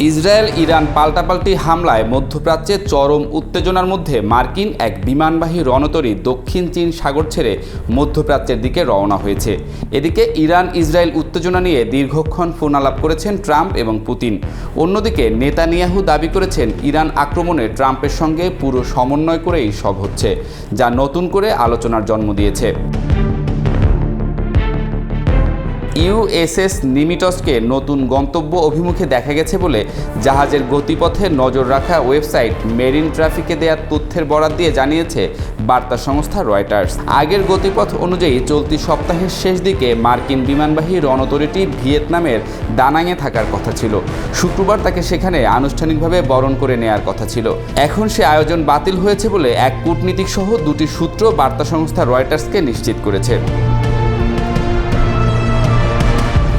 Israel Iran পাল্টাপাল্টি হামলায় মধ্যপ্রাচ্যে চরম উত্তেজনার মধ্যে মার্কিন এক বিমানবাহী রণতরী দক্ষিণ চীন সাগর ছেড়ে মধ্যপ্রাচ্যের দিকে রওনা হয়েছে। এদিকে ইরান ইসরায়েল উত্তেজনা নিয়ে দীর্ঘক্ষণ ফোন আলাপ করেছেন ট্রাম্প এবং পুতিন। অন্যদিকে নেতানিয়াহু দাবি করেছেন ইরান আক্রমণে ট্রাম্পের সঙ্গে পুরো সমন্বয় করেই সব হচ্ছে, যা নতুন করে আলোচনার জন্ম দিয়েছে। ইউএসএস নিমিটসকে নতুন গন্তব্য অভিমুখে দেখা গেছে বলে জাহাজের গতিপথে নজর রাখা ওয়েবসাইট মেরিন ট্রাফিকে দেয়া তথ্যের বরাত দিয়ে জানিয়েছে বার্তা সংস্থা রয়টার্স। আগের গতিপথ অনুযায়ী চলতি সপ্তাহের শেষ দিকে মার্কিন বিমানবাহী রণতরীটি ভিয়েতনামের দানাংয়ে থাকার কথা ছিল। শুক্রবার তাকে সেখানে আনুষ্ঠানিকভাবে বরণ করে নেয়ার কথা ছিল। এখন সে আয়োজন বাতিল হয়েছে বলে এক কূটনীতিক সহ দুটি সূত্র বার্তা সংস্থা রয়টার্সকে নিশ্চিত করেছে।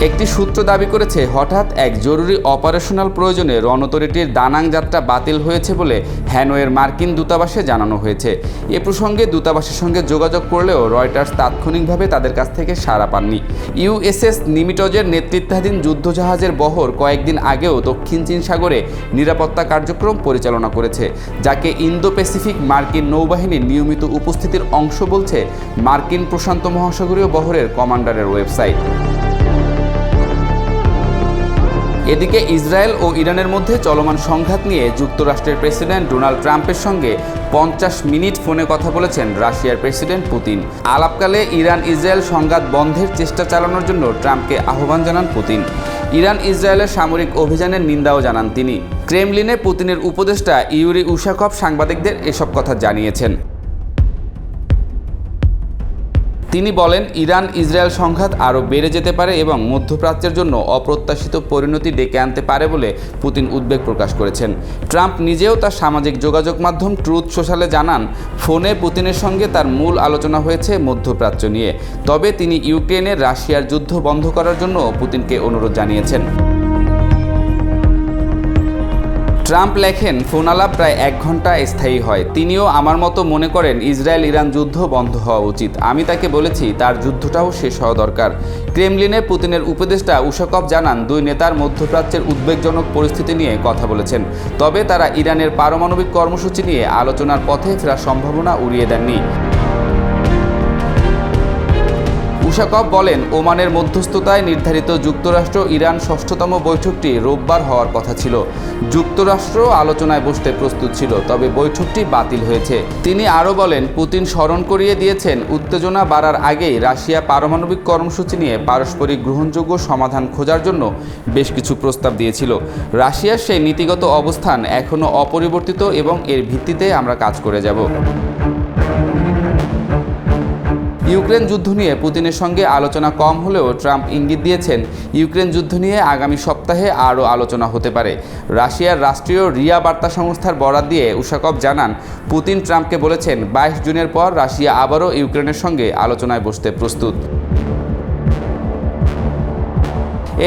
একটি সূত্র দাবি করেছে হঠাৎ এক জরুরি অপারেশনাল প্রয়োজনে রণতরীটির দানাং যাত্রা বাতিল হয়েছে বলে হ্যানয়ের মার্কিন দূতাবাসে জানানো হয়েছে। এ প্রসঙ্গে দূতাবাসের সঙ্গে যোগাযোগ করলেও রয়টার্স তাৎক্ষণিকভাবে তাদের কাছ থেকে সাড়া পাননি। ইউএসএস নিমিটজের নেতৃত্বাধীন যুদ্ধজাহাজের বহর কয়েকদিন আগেও দক্ষিণ চীন সাগরে নিরাপত্তা কার্যক্রম পরিচালনা করেছে, যাকে ইন্দো প্যাসিফিক মার্কিন নৌবাহিনীর নিয়মিত উপস্থিতির অংশ বলছে মার্কিন প্রশান্ত মহাসাগরীয় বহরের কমান্ডারের ওয়েবসাইট। এদিকে ইসরায়েল ও ইরানের মধ্যে চলমান সংঘাত নিয়ে যুক্তরাষ্ট্রের প্রেসিডেন্ট ডোনাল্ড ট্রাম্পের সঙ্গে 50 মিনিট ফোনে কথা বলেছেন রাশিয়ার প্রেসিডেন্ট পুতিন। আলাপকালে ইরান ইসরায়েল সংঘাত বন্ধের চেষ্টা চালানোর জন্য ট্রাম্পকে আহ্বান জানান পুতিন। ইরান ইসরায়েলের সামরিক অভিযানের নিন্দাও জানান তিনি। ক্রেমলিনে পুতিনের উপদেষ্টা ইউরি উশাকভ সাংবাদিকদের এসব কথা জানিয়েছেন। তিনি বলেন, ইরান ইসরায়েল সংঘাত আরও বেড়ে যেতে পারে এবং মধ্যপ্রাচ্যের জন্য অপ্রত্যাশিত পরিণতি ডেকে আনতে পারে বলে পুতিন উদ্বেগ প্রকাশ করেছেন। ট্রাম্প নিজেও তার সামাজিক যোগাযোগ মাধ্যম ট্রুথ সোশ্যালে জানান, ফোনে পুতিনের সঙ্গে তার মূল আলোচনা হয়েছে মধ্যপ্রাচ্য নিয়ে। তবে তিনি ইউক্রেনের রাশিয়ার যুদ্ধ বন্ধ করার জন্য পুতিনকে অনুরোধ জানিয়েছেন। ট্রাম্প লেখেন, ফোন আলাপ প্রায় 1 ঘন্টা স্থায়ী হয়। তিনিও আমার মতো মনে করেন ইসরায়েল ইরান যুদ্ধ বন্ধ হওয়া উচিত। আমি তাকে বলেছি তার যুদ্ধটাও শেষ হওয়া দরকার। ক্রেমলিনে পুতিনের উপদেষ্টা উশাকভ জানান, দুই নেতার মধ্যপ্রাচ্যের উদ্বেগজনক পরিস্থিতি নিয়ে কথা বলেছেন। তবে তারা ইরানের পারমাণবিক কর্মসূচি নিয়ে আলোচনার পথে ফেরার সম্ভাবনা উড়িয়ে দেননি। উশাকভ বলেন, ওমানের মধ্যস্থতায় নির্ধারিত যুক্তরাষ্ট্র ইরান 6ষ্ঠতম বৈঠকটি রোববার হওয়ার কথা ছিল। যুক্তরাষ্ট্র আলোচনায় বসতে প্রস্তুত ছিল, তবে বৈঠকটি বাতিল হয়েছে। তিনি আরও বলেন, পুতিন স্মরণ করিয়ে দিয়েছেন উত্তেজনা বাড়ার আগেই রাশিয়া পারমাণবিক কর্মসূচি নিয়ে পারস্পরিক গ্রহণযোগ্য সমাধান খোঁজার জন্য বেশ কিছু প্রস্তাব দিয়েছিল। রাশিয়ার সেই নীতিগত অবস্থান এখনও অপরিবর্তিত এবং এর ভিত্তিতে আমরা কাজ করে যাব। ইউক্রেন যুদ্ধ নিয়ে পুতিনের সঙ্গে আলোচনা কম হলেও ট্রাম্প ইঙ্গিত দিয়েছেন, ইউক্রেন যুদ্ধ নিয়ে আগামী সপ্তাহে আরও আলোচনা হতে পারে। রাশিয়ার রাষ্ট্রীয় রিয়া বার্তা সংস্থার বরাত দিয়ে উশাকভ জানান, পুতিন ট্রাম্পকে বলেছেন 22 জুনের পর রাশিয়া আবারও ইউক্রেনের সঙ্গে আলোচনায় বসতে প্রস্তুত।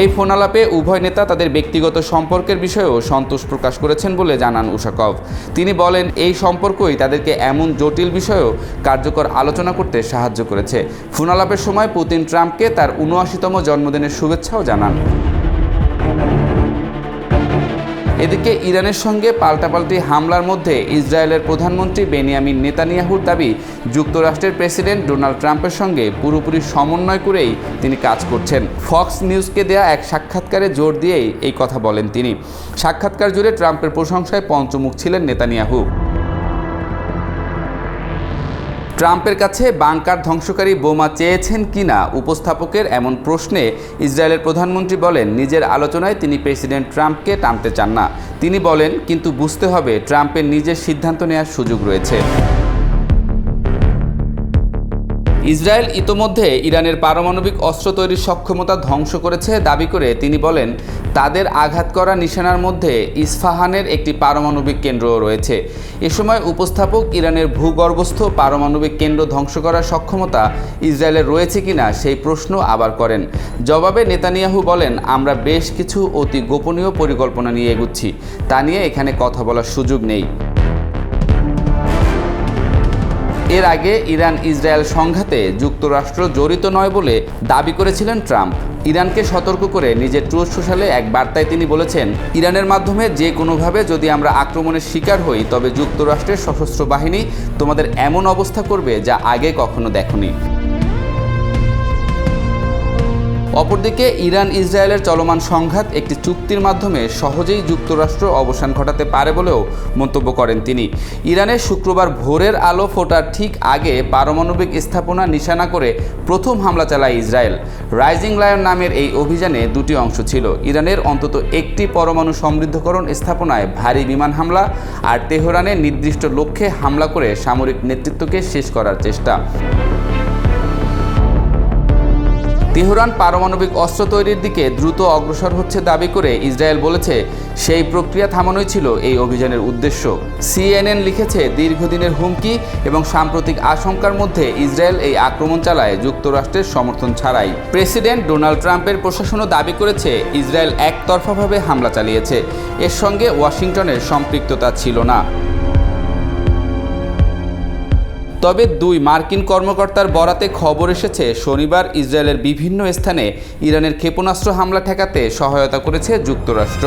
এই ফোন আলাপে উভয় নেতা তাদের ব্যক্তিগত সম্পর্কের বিষয়েও সন্তোষ প্রকাশ করেছেন বলে জানান উশাকভ। তিনি বলেন, এই সম্পর্কই তাদেরকে এমন জটিল বিষয়েও কার্যকর আলোচনা করতে সাহায্য করেছে। ফোন আলাপের সময় পুতিন ট্রাম্পকে তার 79তম জন্মদিনের শুভেচ্ছাও জানান। এদিকে ইরানের সঙ্গে পাল্টাপাল্টি হামলার মধ্যে ইসরায়েলের প্রধানমন্ত্রী বেনিয়ামিন নেতানিয়াহুর দাবি, যুক্তরাষ্ট্রের প্রেসিডেন্ট ডোনাল্ড ট্রাম্পের সঙ্গে পুরোপুরি সমন্বয় করেই তিনি কাজ করছেন। ফক্স নিউজকে দেয়া এক সাক্ষাৎকারে জোর দিয়েই এই কথা বলেন তিনি। সাক্ষাৎকার জুড়ে ট্রাম্পের প্রশংসায় পঞ্চমুখ ছিলেন নেতানিয়াহু। ট্রাম্পের কাছে বাংকার ধ্বংসকারী বোমা চেয়েছেন কিনা উপস্থাপকের এমন প্রশ্নে ইসরায়েলের প্রধানমন্ত্রী বলেন, নিজের আলোচনায় তিনি প্রেসিডেন্ট ট্রাম্পকে টানতে চান না। তিনি বলেন, কিন্তু বুঝতে হবে ট্রাম্পের নিজের সিদ্ধান্ত নেওয়ার সুযোগ রয়েছে। ইসরায়েল ইতোমধ্যে ইরানের পারমাণবিক অস্ত্র তৈরির সক্ষমতা ধ্বংস করেছে দাবি করে তিনি বলেন, তাদের আঘাত করা নিশানার মধ্যে ইস্পাহানের একটি পারমাণবিক কেন্দ্রও রয়েছে। এ সময় উপস্থাপক ইরানের ভূগর্ভস্থ পারমাণবিক কেন্দ্র ধ্বংস করার সক্ষমতা ইসরায়েলের রয়েছে কিনা সেই প্রশ্ন আবার করেন। জবাবে নেতানিয়াহু বলেন, আমরা বেশ কিছু অতি গোপনীয় পরিকল্পনা নিয়ে এগুচ্ছি, তা নিয়ে এখানে কথা বলার সুযোগ নেই। এর আগে ইরান ইসরায়েল সংঘাতে যুক্তরাষ্ট্র জড়িত নয় বলে দাবি করেছিলেন ট্রাম্প। ইরানকে সতর্ক করে নিজের ট্রুথ সোশ্যালে এক বার্তায় তিনি বলেছেন, ইরানের মাধ্যমে যে কোনোভাবে যদি আমরা আক্রমণের শিকার হই তবে যুক্তরাষ্ট্রের সশস্ত্র বাহিনী তোমাদের এমন অবস্থা করবে যা আগে কখনো দেখোনি। অপরদিকে ইরান ইসরায়েলের চলমান সংঘাত একটি চুক্তির মাধ্যমে সহজেই যুক্তরাষ্ট্র অবসান ঘটাতে পারে বলেও মন্তব্য করেন তিনি। ইরানের শুক্রবার ভোরের আলো ফোটার ঠিক আগে পারমাণবিক স্থাপনা নিশানা করে প্রথম হামলা চালায় ইসরায়েল। রাইজিং লায়ন নামের এই অভিযানে দুটি অংশ ছিল, ইরানের অন্তত একটি পরমাণু সমৃদ্ধকরণ স্থাপনায় ভারী বিমান হামলা আর তেহরানের নির্দিষ্ট লক্ষ্যে হামলা করে সামরিক নেতৃত্বকে শেষ করার চেষ্টা। তেহরান পারমাণবিক অস্ত্র তৈরির দিকে দ্রুত অগ্রসর হচ্ছে দাবি করে ইসরায়েল বলেছে সেই প্রক্রিয়া থামানোই ছিল এই অভিযানের উদ্দেশ্য। CNN লিখেছে, দীর্ঘদিনের হুমকি এবং সাম্প্রতিক আশঙ্কার মধ্যে ইসরায়েল এই আক্রমণ চালায় যুক্তরাষ্ট্রের সমর্থন ছাড়াই। প্রেসিডেন্ট ডোনাল্ড ট্রাম্পের প্রশাসনও দাবি করেছে ইসরায়েল একতরফাভাবে হামলা চালিয়েছে, এর সঙ্গে ওয়াশিংটনের সম্পৃক্ততা ছিল না। তবে দুই মার্কিন কর্মকর্তার বরাতে খবর এসেছে শনিবার ইসরায়েলের বিভিন্ন স্থানে ইরানের ক্ষেপণাস্ত্র হামলা ঠেকাতে সহায়তা করেছে যুক্তরাষ্ট্র।